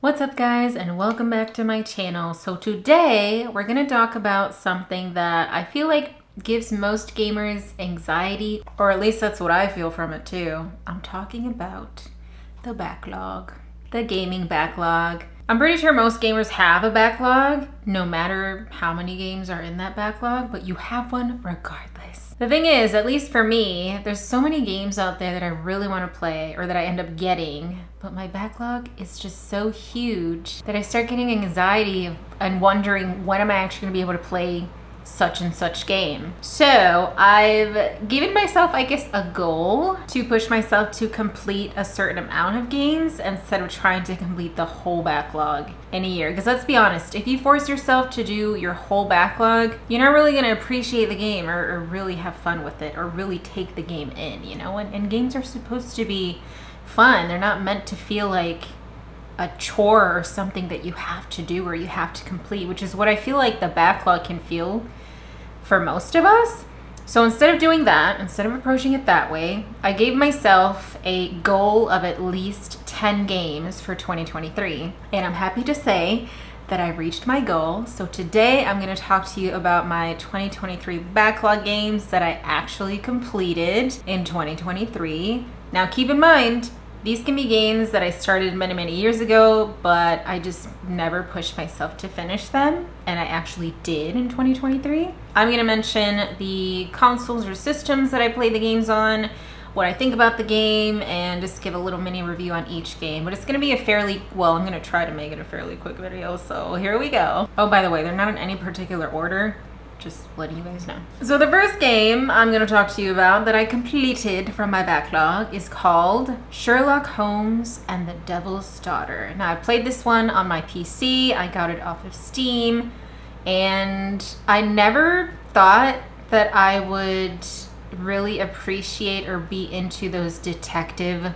What's up guys, and welcome back to my channel. So today we're gonna talk about something that I feel like gives most gamers anxiety, or at least that's what I feel from it too. I'm talking about the backlog, the gaming backlog. I'm pretty sure most gamers have a backlog, no matter how many games are in that backlog, but you have one regardless. The thing is, at least for me, there's so many games out there that I really want to play or that I end up getting, but my backlog is just so huge that I start getting anxiety and wondering when am I actually going to be able to play such and such game. So I've given myself, I guess, a goal to push myself to complete a certain amount of games instead of trying to complete the whole backlog in a year. Because let's be honest, if you force yourself to do your whole backlog, you're not really going to appreciate the game or really have fun with it or really take the game in, you know? And games are supposed to be fun. They're not meant to feel like a chore or something that you have to do or you have to complete, which is what I feel like the backlog can feel for most of us. So instead of doing that, instead of approaching it that way, I gave myself a goal of at least 10 games for 2023. And I'm happy to say that I reached my goal. So today I'm going to talk to you about my 2023 backlog games that I actually completed in 2023. Now keep in mind, these can be games that I started many, many years ago, but I just never pushed myself to finish them, and I actually did in 2023. I'm gonna mention the consoles or systems that I play the games on, what I think about the game, and just give a little mini review on each game. But it's gonna be I'm gonna try to make it a fairly quick video, so here we go. Oh, by the way, they're not in any particular order. Just letting you guys know. So the first game I'm going to talk to you about that I completed from my backlog is called Sherlock Holmes and the Devil's Daughter. Now I played this one on my PC. I got it off of Steam, and I never thought that I would really appreciate or be into those detective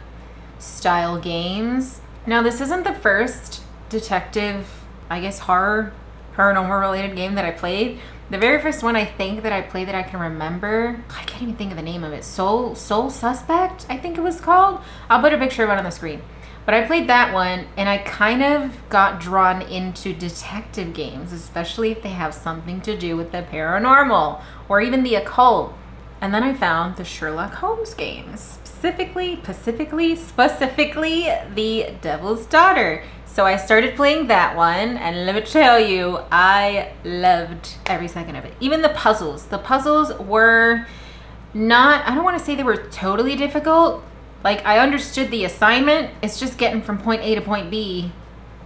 style games. Now this isn't the first detective, I guess, paranormal related game that I played. The very first one I think that I played that I can remember, I can't even think of the name of it. Soul Suspect, I think it was called. I'll put a picture of it on the screen. But I played that one, and I kind of got drawn into detective games, especially if they have something to do with the paranormal or even the occult. And then I found the Sherlock Holmes games, specifically the Devil's Daughter. So I started playing that one, and let me tell you, I loved every second of it. Even the puzzles. The puzzles were not, I don't want to say they were totally difficult. Like, I understood the assignment. It's just getting from point A to point B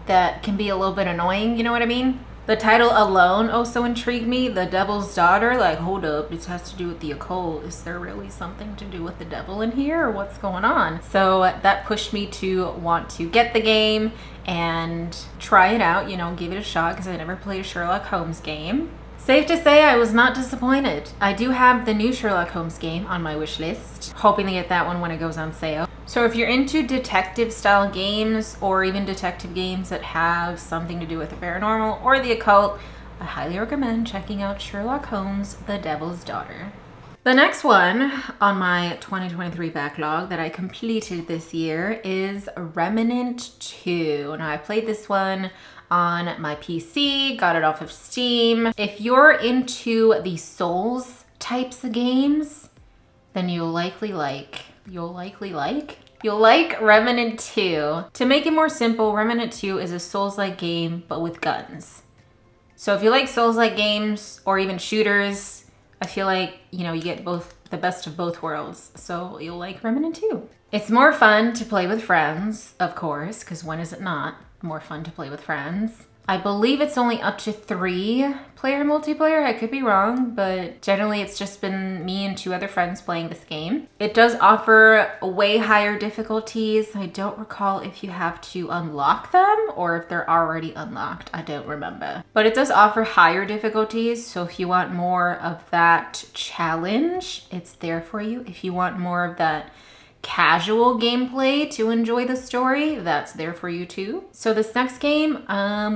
that can be a little bit annoying, you know what I mean? The title alone also intrigued me. The Devil's Daughter, like, hold up, this has to do with the occult. Is there really something to do with the devil in here, or what's going on? So that pushed me to want to get the game and try it out, you know, give it a shot, because I never played a Sherlock Holmes game. Safe to say I was not disappointed. I do have the new Sherlock Holmes game on my wish list, hoping to get that one when it goes on sale. So if you're into detective style games, or even detective games that have something to do with the paranormal or the occult, I highly recommend checking out Sherlock Holmes, The Devil's Daughter. The next one on my 2023 backlog that I completed this year is Remnant 2. Now I played this one on my PC, got it off of Steam. If you're into the Souls types of games, then you'll likely like Remnant 2. To make it more simple, Remnant 2 is a Souls-like game, but with guns. So if you like Souls-like games or even shooters, I feel like, you know, you get the best of both worlds. So you'll like Remnant 2. It's more fun to play with friends, of course, because when is it not more fun to play with friends? I believe it's only up to 3-player multiplayer. I could be wrong, but generally it's just been me and 2 other friends playing this game. It does offer way higher difficulties. I don't recall if you have to unlock them or if they're already unlocked. I don't remember. But it does offer higher difficulties, so if you want more of that challenge, it's there for you. If you want more of that casual gameplay to enjoy the story, that's there for you too. So this next game,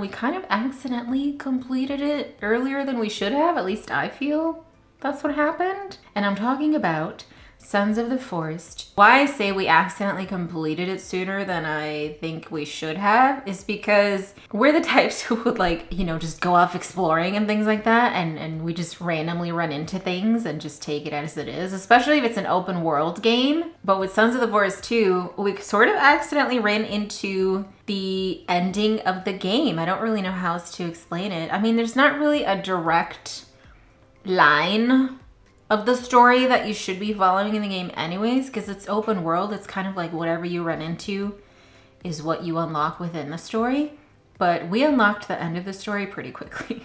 we kind of accidentally completed it earlier than we should have. At least I feel that's what happened. And I'm talking about Sons of the Forest. Why I say we accidentally completed it sooner than I think we should have is because we're the types who would like, you know, just go off exploring and things like that, and we just randomly run into things and just take it as it is, especially if it's an open world game. But with Sons of the Forest 2, we sort of accidentally ran into the ending of the game. I don't really know how else to explain it. I mean, there's not really a direct line of the story that you should be following in the game anyways, because it's open world. It's kind of like whatever you run into is what you unlock within the story. But we unlocked the end of the story pretty quickly.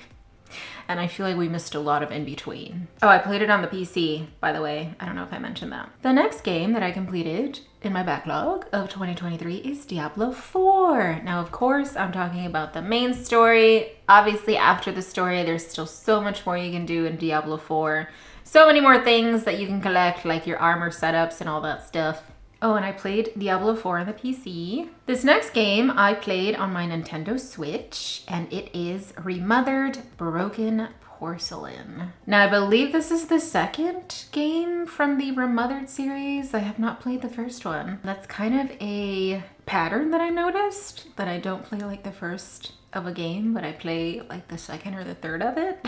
And I feel like we missed a lot of in between. Oh, I played it on the PC, by the way. I don't know if I mentioned that. The next game that I completed in my backlog of 2023 is Diablo 4. Now, of course, I'm talking about the main story. Obviously, after the story, there's still so much more you can do in Diablo 4. So many more things that you can collect, like your armor setups and all that stuff. Oh, and I played Diablo 4 on the PC. This next game I played on my Nintendo Switch, and it is Remothered Broken Porcelain. Now, I believe this is the second game from the Remothered series. I have not played the first one. That's kind of a pattern that I noticed, that I don't play like the first of a game, but I play like the second or the third of it.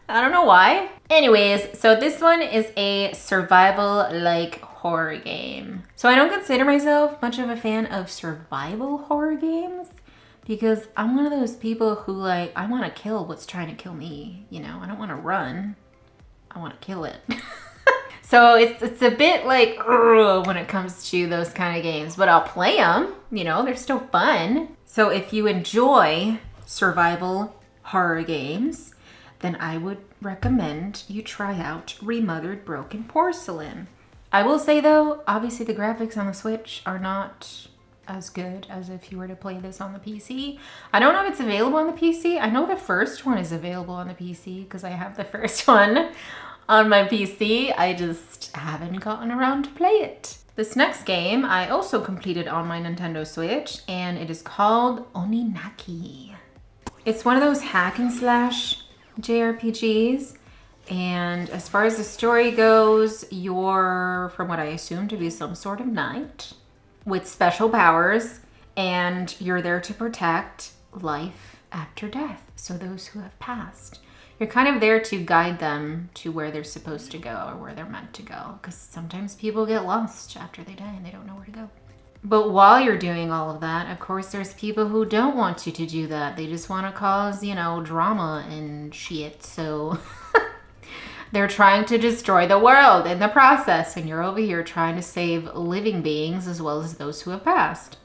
I don't know why. Anyways, so this one is a survival-like horror game. So I don't consider myself much of a fan of survival horror games because I'm one of those people who like, I want to kill what's trying to kill me. You know, I don't want to run. I want to kill it. So it's a bit like when it comes to those kind of games, but I'll play them. You know, they're still fun. So if you enjoy survival horror games, then I would recommend you try out Remothered Broken Porcelain. I will say though, obviously the graphics on the Switch are not as good as if you were to play this on the PC. I don't know if it's available on the PC. I know the first one is available on the PC because I have the first one on my PC. I just haven't gotten around to play it. This next game I also completed on my Nintendo Switch, and it is called Oninaki. It's one of those hack and slash JRPGs, and as far as the story goes, you're, from what I assume to be some sort of knight with special powers, and you're there to protect life after death, so those who have passed. You're kind of there to guide them to where they're supposed to go or where they're meant to go, because sometimes people get lost after they die and they don't know where to go. But while you're doing all of that, of course, there's people who don't want you to do that. They just want to cause, you know, drama and shit. So they're trying to destroy the world in the process. And you're over here trying to save living beings as well as those who have passed.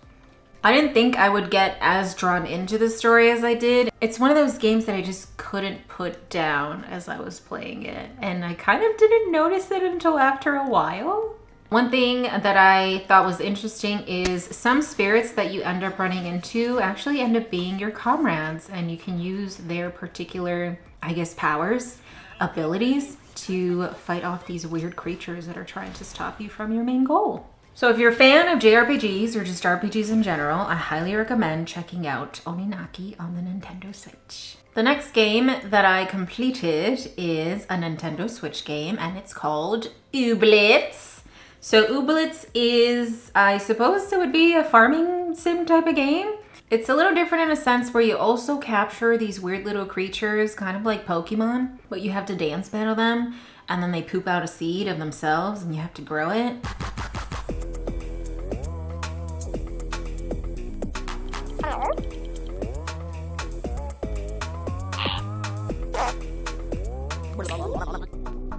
I didn't think I would get as drawn into the story as I did. It's one of those games that I just couldn't put down as I was playing it. And I kind of didn't notice it until after a while. One thing that I thought was interesting is some spirits that you end up running into actually end up being your comrades, and you can use their particular, I guess, powers, abilities to fight off these weird creatures that are trying to stop you from your main goal. So if you're a fan of JRPGs or just RPGs in general, I highly recommend checking out Oninaki on the Nintendo Switch. The next game that I completed is a Nintendo Switch game, and it's called Ooblets. So Ooblets is, I suppose it would be a farming sim type of game. It's a little different in a sense where you also capture these weird little creatures, kind of like Pokemon, but you have to dance battle them, and then they poop out a seed of themselves and you have to grow it.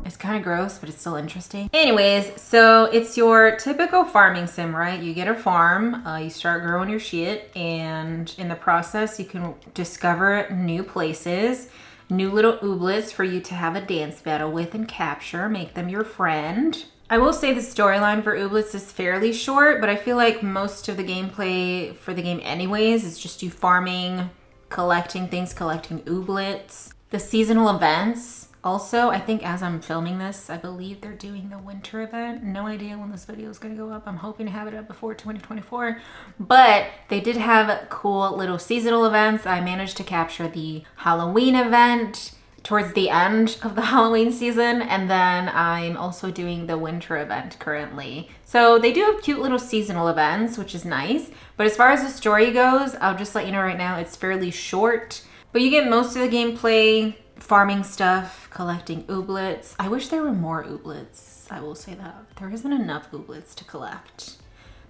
It's kind of gross, but it's still interesting. Anyways, so it's your typical farming sim, right? You get a farm, you start growing your shit, and in the process, you can discover new places, new little ooblets for you to have a dance battle with and capture, make them your friend. I will say the storyline for Ooblets is fairly short, but I feel like most of the gameplay for the game anyways is just you farming, collecting things, collecting Ooblets. The seasonal events, also, I think as I'm filming this, I believe they're doing the winter event. No idea when this video is going to go up. I'm hoping to have it up before 2024. But they did have cool little seasonal events. I managed to capture the Halloween event, towards the end of the Halloween season, and then I'm also doing the winter event currently. So they do have cute little seasonal events, which is nice. But as far as the story goes, I'll just let you know right now, it's fairly short. But you get most of the gameplay, farming stuff, collecting ooblets. I wish there were more ooblets. I will say that. There isn't enough ooblets to collect.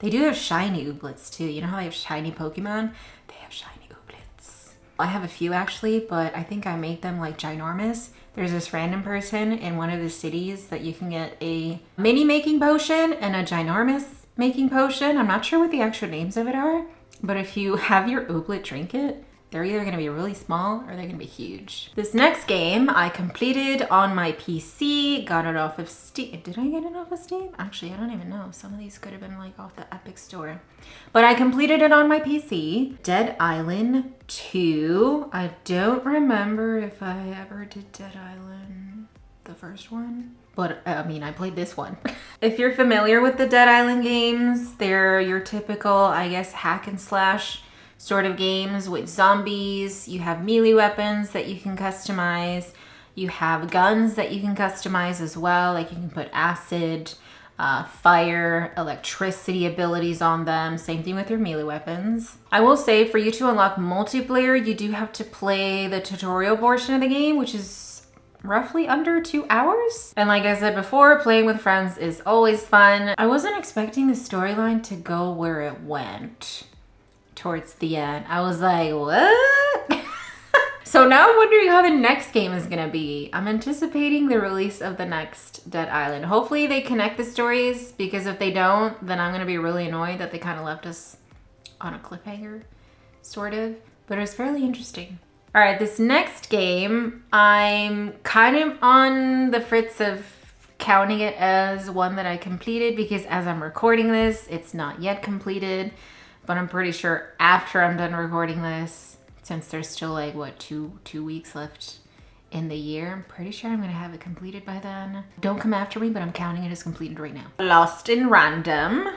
They do have shiny ooblets too. You know how they have shiny Pokemon? They have shiny ooblets. I have a few actually, but I think I make them like ginormous. There's this random person in one of the cities that you can get a mini making potion and a ginormous making potion. I'm not sure what the actual names of it are, but if you have your ooblet drink it, they're either going to be really small or they're going to be huge. This next game I completed on my PC, got it off of Steam. Did I get it off of Steam? Actually, I don't even know. Some of these could have been like off the Epic Store. But I completed it on my PC. Dead Island 2. I don't remember if I ever did Dead Island, the first one. But I mean, I played this one. If you're familiar with the Dead Island games, they're your typical, I guess, hack and slash sort of games with zombies. You have melee weapons that you can customize. You have guns that you can customize as well. Like you can put acid, fire, electricity abilities on them. Same thing with your melee weapons. I will say for you to unlock multiplayer, you do have to play the tutorial portion of the game, which is roughly under 2 hours. And like I said before, playing with friends is always fun. I wasn't expecting the storyline to go where it went towards the end. I was like, what? So now I'm wondering how the next game is gonna be. I'm anticipating the release of the next Dead Island. Hopefully they connect the stories, because if they don't, then I'm gonna be really annoyed that they kind of left us on a cliffhanger, sort of. But it was fairly interesting. All right, this next game, I'm kind of on the fritz of counting it as one that I completed, because as I'm recording this, it's not yet completed. But I'm pretty sure after I'm done recording this, since there's still like, what, two weeks left in the year, I'm pretty sure I'm gonna have it completed by then. Don't come after me, but I'm counting it as completed right now. Lost in Random.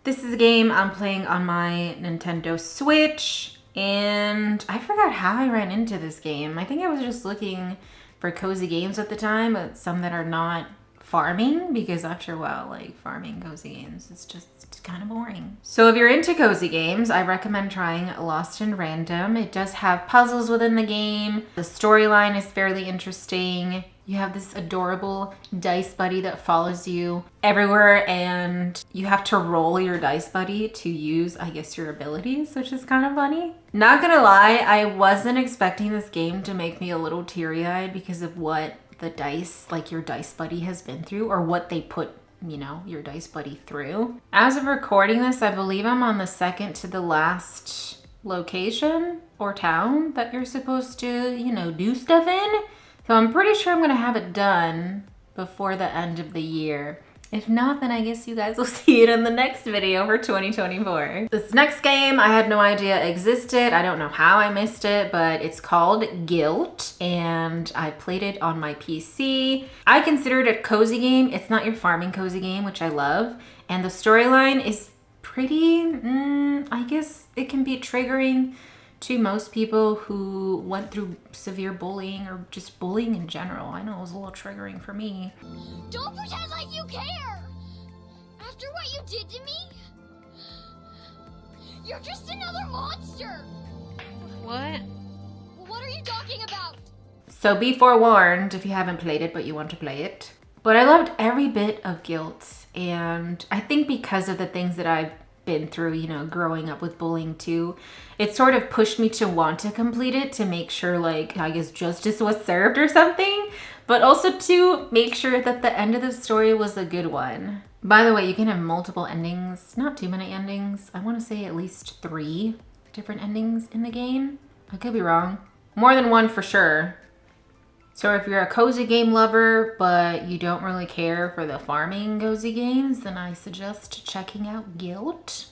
This is a game I'm playing on my Nintendo Switch, and I forgot how I ran into this game. I think I was just looking for cozy games at the time, but some that are not farming, because after a while, like farming cozy games, it's just kind of boring. So if you're into cozy games, I recommend trying Lost in Random. It does have puzzles within the game. The storyline is fairly interesting. You have this adorable dice buddy that follows you everywhere, and you have to roll your dice buddy to use, I guess, your abilities, which is kind of funny. Not gonna lie, I wasn't expecting this game to make me a little teary-eyed because of what the dice, like your dice buddy, has been through, or what they put, you know, your dice buddy through. As of recording this, I believe I'm on the second to the last location or town that you're supposed to, you know, do stuff in. So I'm pretty sure I'm gonna have it done before the end of the year. If not, then I guess you guys will see it in the next video for 2024. This next game I had no idea existed. I don't know how I missed it, but it's called Guilt, and I played it on my PC. I consider it a cozy game. It's not your farming cozy game, which I love. And the storyline is pretty, I guess it can be triggering to most people who went through severe bullying or just bullying in general. I know it was a little triggering for me. Don't pretend like you care! After what you did to me? You're just another monster! What? What are you talking about? So be forewarned if you haven't played it but you want to play it. But I loved every bit of Guilt, and I think because of the things that I've been through, you know, growing up with bullying too, it sort of pushed me to want to complete it, to make sure, like, I guess justice was served or something, but also to make sure that the end of the story was a good one. By the way, you can have multiple endings, not too many endings. I want to say at least 3 different endings in the game. I could be wrong. More than one for sure. So if you're a cozy game lover, but you don't really care for the farming cozy games, then I suggest checking out Guilt.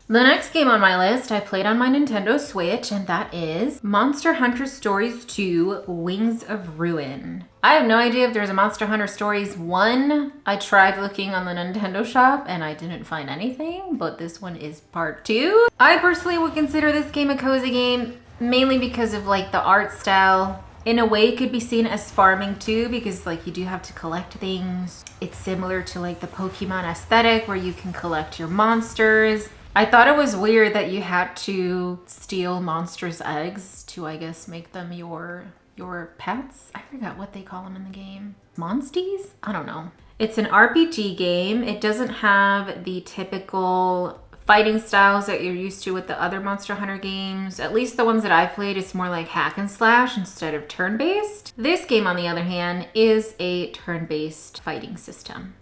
The next game on my list I played on my Nintendo Switch, and that is Monster Hunter Stories 2: Wings of Ruin. I have no idea if there's a Monster Hunter Stories 1. I tried looking on the Nintendo shop and I didn't find anything, but this one is part 2. I personally would consider this game a cozy game, mainly because of like the art style. In a way, it could be seen as farming too, because like you do have to collect things. It's similar to like the Pokemon aesthetic where you can collect your monsters. I thought it was weird that you had to steal monsters' eggs to, I guess, make them your pets. I forgot what they call them in the game. Monsties? I don't know. It's an RPG game. It doesn't have the typical fighting styles that you're used to with the other Monster Hunter games. At least the ones that I've played, it's more like hack and slash instead of turn-based. This game, on the other hand, is a turn-based fighting system.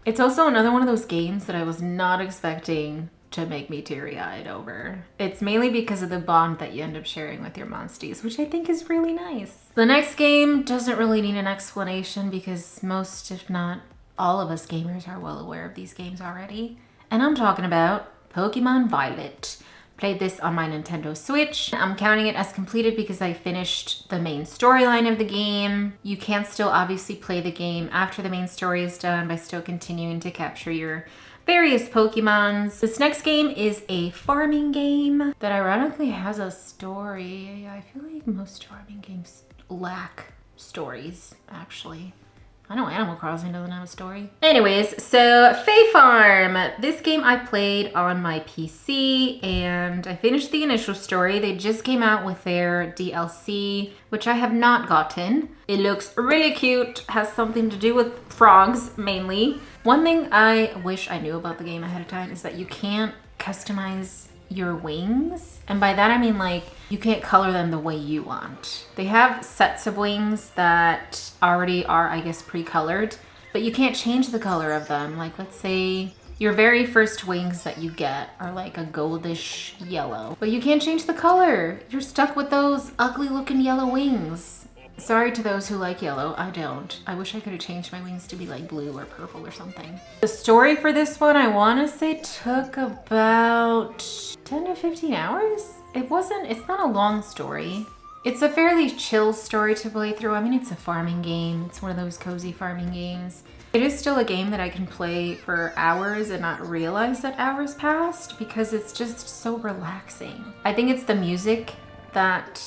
It's also another one of those games that I was not expecting to make me teary-eyed over. It's mainly because of the bond that you end up sharing with your monsties, which I think is really nice. The next game doesn't really need an explanation because most, if not all of us gamers are well aware of these games already. And I'm talking about Pokemon Violet. Played this on my Nintendo Switch. I'm counting it as completed because I finished the main storyline of the game. You can still obviously play the game after the main story is done by still continuing to capture your various Pokemons. This next game is a farming game that ironically has a story. I feel like most farming games lack stories, actually. I know Animal Crossing doesn't have a story. Anyways, so Fae Farm. This game I played on my PC and I finished the initial story. They just came out with their DLC, which I have not gotten. It looks really cute, has something to do with frogs mainly. One thing I wish I knew about the game ahead of time is that you can't customize your wings. And by that I mean like you can't color them the way you want. They have sets of wings that already are, I guess, pre-colored, but you can't change the color of them. Like let's say your very first wings that you get are like a goldish yellow, but you can't change the color. You're stuck with those ugly looking yellow wings. Sorry to those who like yellow, I don't. I wish I could have changed my wings to be like blue or purple or something. The story for this one, I want to say took about 10 to 15 hours. It's not a long story. It's a fairly chill story to play through. I mean, it's a farming game. It's one of those cozy farming games. It is still a game that I can play for hours and not realize that hours passed because it's just so relaxing. I think it's the music that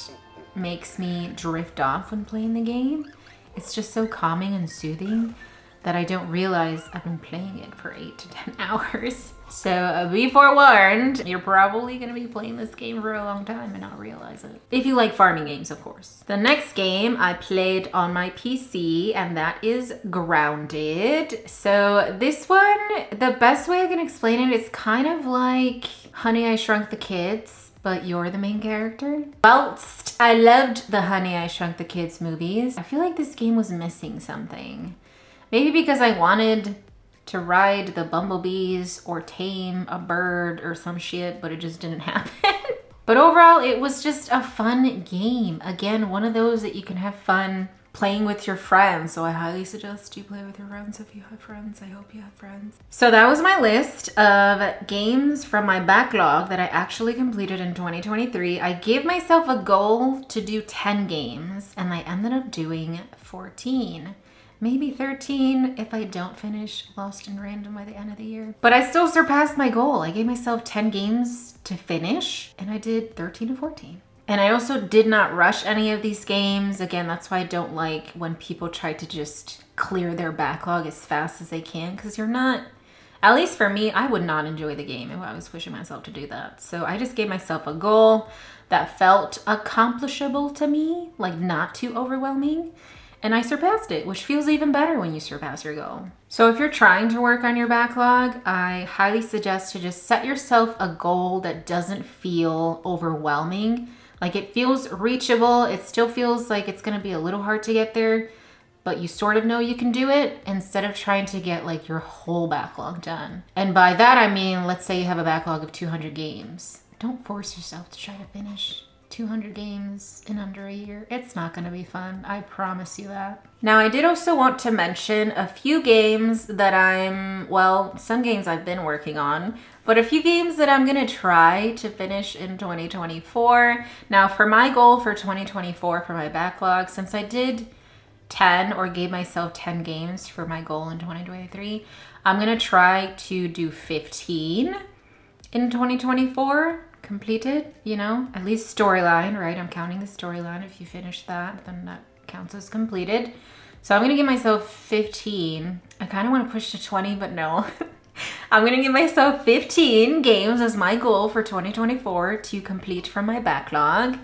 makes me drift off when playing the game. It's just so calming and soothing that I don't realize I've been playing it for 8 to 10 hours. So be forewarned, you're probably gonna be playing this game for a long time and not realize it. If you like farming games, of course. The next game I played on my PC, and that is Grounded. So this one, the best way I can explain it is kind of like Honey, I Shrunk the Kids, but you're the main character. Whilst I loved the Honey, I Shrunk the Kids movies, I feel like this game was missing something. Maybe because I wanted to ride the bumblebees or tame a bird or some shit, but it just didn't happen. But overall, it was just a fun game. Again, one of those that you can have fun playing with your friends. So I highly suggest you play with your friends if you have friends. I hope you have friends. So that was my list of games from my backlog that I actually completed in 2023. I gave myself a goal to do 10 games and I ended up doing 14. Maybe 13 if I don't finish Lost in Random by the end of the year. But I still surpassed my goal. I gave myself 10 games to finish and I did 13 to 14. And I also did not rush any of these games. Again, that's why I don't like when people try to just clear their backlog as fast as they can, because you're not, at least for me, I would not enjoy the game if I was pushing myself to do that. So I just gave myself a goal that felt accomplishable to me, like not too overwhelming. And I surpassed it, which feels even better when you surpass your goal. So if you're trying to work on your backlog, I highly suggest to just set yourself a goal that doesn't feel overwhelming. Like it feels reachable. It still feels like it's gonna be a little hard to get there, but you sort of know you can do it instead of trying to get like your whole backlog done. And by that, I mean, let's say you have a backlog of 200 games. Don't force yourself to try to finish 200 games in under a year. It's not gonna be fun, I promise you that. Now, I did also want to mention a few games that some games I've been working on, but a few games that I'm gonna try to finish in 2024. Now, for my goal for 2024 for my backlog, since I did 10 or gave myself 10 games for my goal in 2023, I'm gonna try to do 15 in 2024. Completed, you know, at least storyline, right? I'm counting the storyline. If you finish that, then that counts as completed. So I'm gonna give myself 15. I kind of want to push to 20, but no. I'm gonna give myself 15 games as my goal for 2024 to complete from my backlog.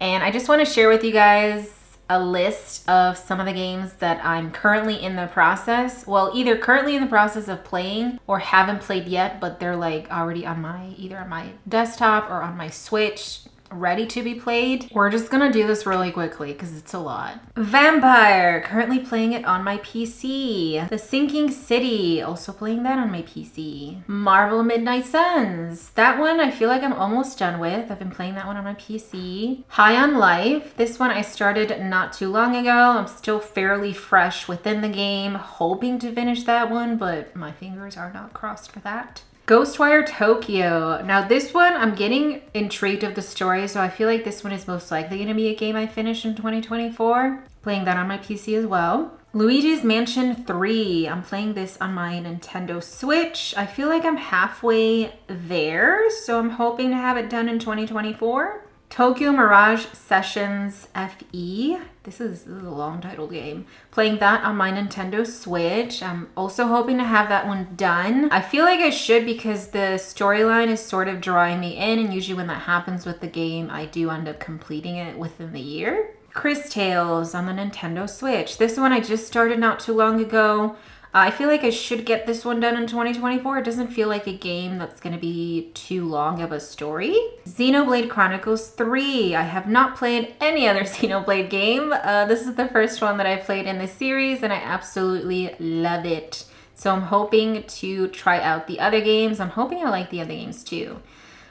And I just want to share with you guys a list of some of the games that I'm currently in the process. Well, either currently in the process of playing or haven't played yet, but they're like already on my, either on my desktop or on my Switch, ready to be played. We're just gonna do this really quickly because it's a lot. Vampire, currently playing it on my PC. The Sinking City, also playing that on my PC. Marvel Midnight Suns, that one I feel like I'm almost done with. I've been playing that one on my PC. High on Life, this one I started not too long ago. I'm still fairly fresh within the game, hoping to finish that one, but my fingers are not crossed for that. Ghostwire Tokyo. Now this one, I'm getting intrigued of the story, so I feel like this one is most likely going to be a game I finish in 2024. Playing that on my PC as well. Luigi's Mansion 3. I'm playing this on my Nintendo Switch. I feel like I'm halfway there, so I'm hoping to have it done in 2024. Tokyo Mirage Sessions FE. This is a long title game. Playing that on my Nintendo Switch. I'm also hoping to have that one done. I feel like I should because the storyline is sort of drawing me in, and usually when that happens with the game, I do end up completing it within the year. Chris Tales on the Nintendo Switch. This one I just started not too long ago. I feel like I should get this one done in 2024. It doesn't feel like a game that's going to be too long of a story. Xenoblade Chronicles 3. I have not played any other Xenoblade game. This is the first one that I played in the series, and I absolutely love it. So I'm hoping to try out the other games. I'm hoping I like the other games too.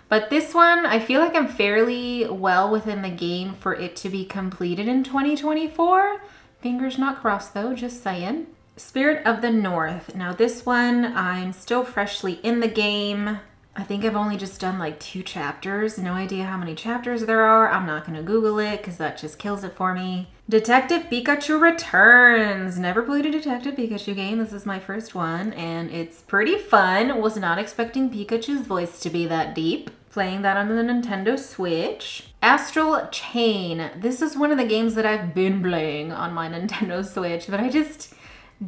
But this one, I feel like I'm fairly well within the game for it to be completed in 2024. Fingers not crossed though, just saying. Spirit of the North. Now this one, I'm still freshly in the game. I think I've only just done like 2 chapters. No idea how many chapters there are. I'm not gonna Google it because that just kills it for me. Detective Pikachu Returns. Never played a Detective Pikachu game. This is my first one and it's pretty fun. Was not expecting Pikachu's voice to be that deep. Playing that on the Nintendo Switch. Astral Chain. This is one of the games that I've been playing on my Nintendo Switch, but I just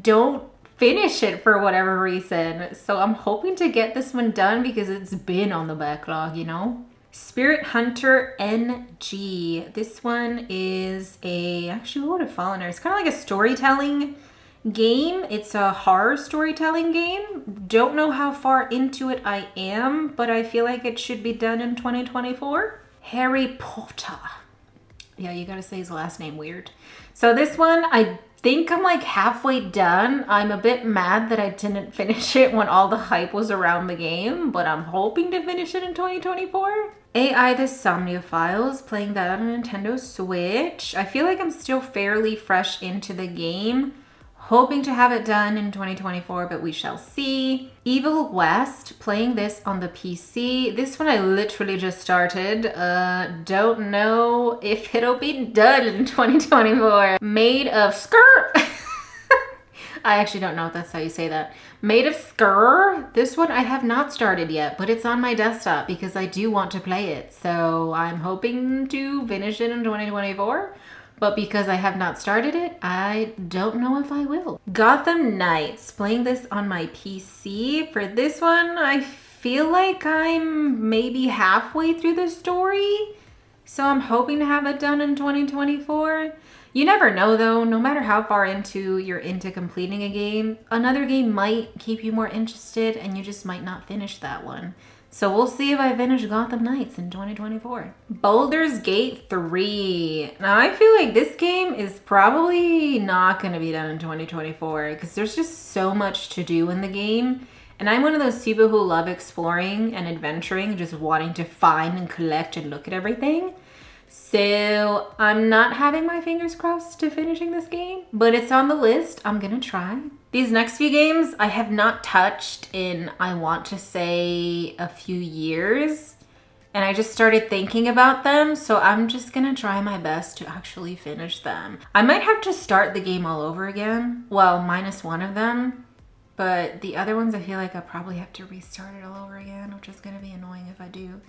don't finish it for whatever reason. So I'm hoping to get this one done because it's been on the backlog, you know? Spirit Hunter NG. This one is actually what would have fallen there? It's kind of like a storytelling game. It's a horror storytelling game. Don't know how far into it I am, but I feel like it should be done in 2024. Harry Potter. Yeah, you gotta say his last name weird. So this one, I think I'm like halfway done. I'm a bit mad that I didn't finish it when all the hype was around the game, but I'm hoping to finish it in 2024. AI The Somnophiles, playing that on a Nintendo Switch. I feel like I'm still fairly fresh into the game. Hoping to have it done in 2024, but we shall see. Evil West, playing this on the PC. This one I literally just started. Don't know if it'll be done in 2024. Made of Skirt. I actually don't know if that's how you say that. Made of Skirt. This one I have not started yet, but it's on my desktop because I do want to play it. So I'm hoping to finish it in 2024. But because I have not started it, I don't know if I will. Gotham Knights, playing this on my PC. For this one, I feel like I'm maybe halfway through the story. So I'm hoping to have it done in 2024. You never know though, no matter how far you're into completing a game, another game might keep you more interested and you just might not finish that one. So we'll see if I finish Gotham Knights in 2024. Baldur's Gate 3. Now I feel like this game is probably not going to be done in 2024 because there's just so much to do in the game. And I'm one of those people who love exploring and adventuring, just wanting to find and collect and look at everything. So I'm not having my fingers crossed to finishing this game, but it's on the list. I'm gonna try. These next few games I have not touched in, I want to say, a few years. And I just started thinking about them, so I'm just gonna try my best to actually finish them. I might have to start the game all over again. Well, minus one of them. But the other ones I feel like I probably have to restart it all over again, which is gonna be annoying if I do,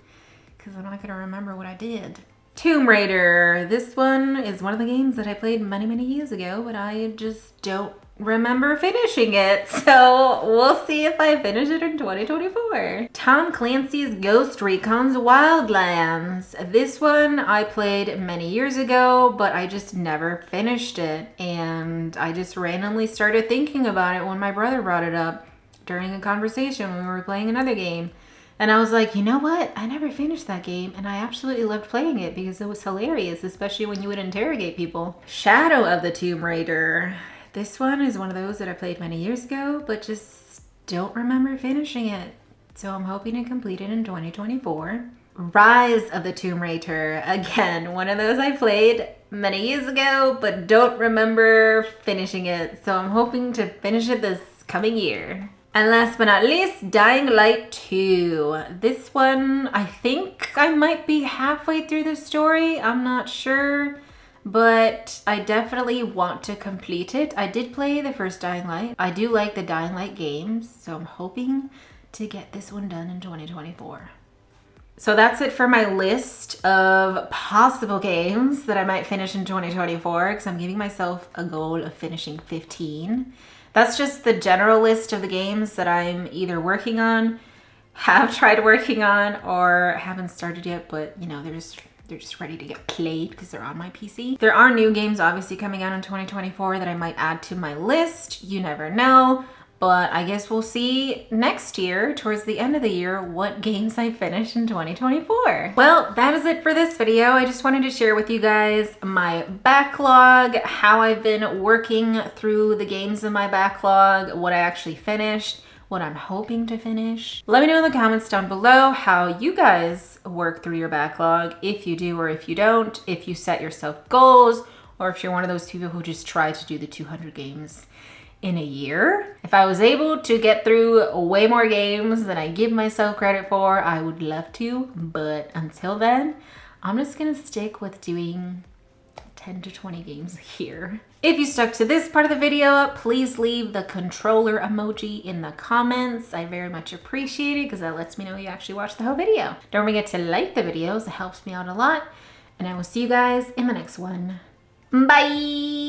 because I'm not gonna remember what I did. Tomb Raider. This one is one of the games that I played many, many years ago, but I just don't remember finishing it. So we'll see if I finish it in 2024. Tom Clancy's Ghost Recon's Wildlands. This one I played many years ago, but I just never finished it. And I just randomly started thinking about it when my brother brought it up during a conversation when we were playing another game. And I was like, you know what? I never finished that game, and I absolutely loved playing it because it was hilarious, especially when you would interrogate people. Shadow of the Tomb Raider. This one is one of those that I played many years ago, but just don't remember finishing it. So I'm hoping to complete it in 2024. Rise of the Tomb Raider. Again, one of those I played many years ago, but don't remember finishing it. So I'm hoping to finish it this coming year. And last but not least, Dying Light 2. This one, I think I might be halfway through the story. I'm not sure, but I definitely want to complete it. I did play the first Dying Light. I do like the Dying Light games, so I'm hoping to get this one done in 2024. So that's it for my list of possible games that I might finish in 2024, because I'm giving myself a goal of finishing 15. That's just the general list of the games that I'm either working on, have tried working on, or haven't started yet, but you know, they're just ready to get played because they're on my PC. There are new games obviously coming out in 2024 that I might add to my list. You never know. But I guess we'll see next year, towards the end of the year, what games I finish in 2024. Well, that is it for this video. I just wanted to share with you guys my backlog, how I've been working through the games in my backlog, what I actually finished, what I'm hoping to finish. Let me know in the comments down below how you guys work through your backlog, if you do or if you don't, if you set yourself goals, or if you're one of those people who just try to do the 200 games in a year. If I was able to get through way more games than I give myself credit for, I would love to, but until then, I'm just gonna stick with doing 10 to 20 games a year. If you stuck to this part of the video, please leave the controller emoji in the comments. I very much appreciate it because that lets me know you actually watched the whole video. Don't forget to like the videos, it helps me out a lot, and I will see you guys in the next one. Bye!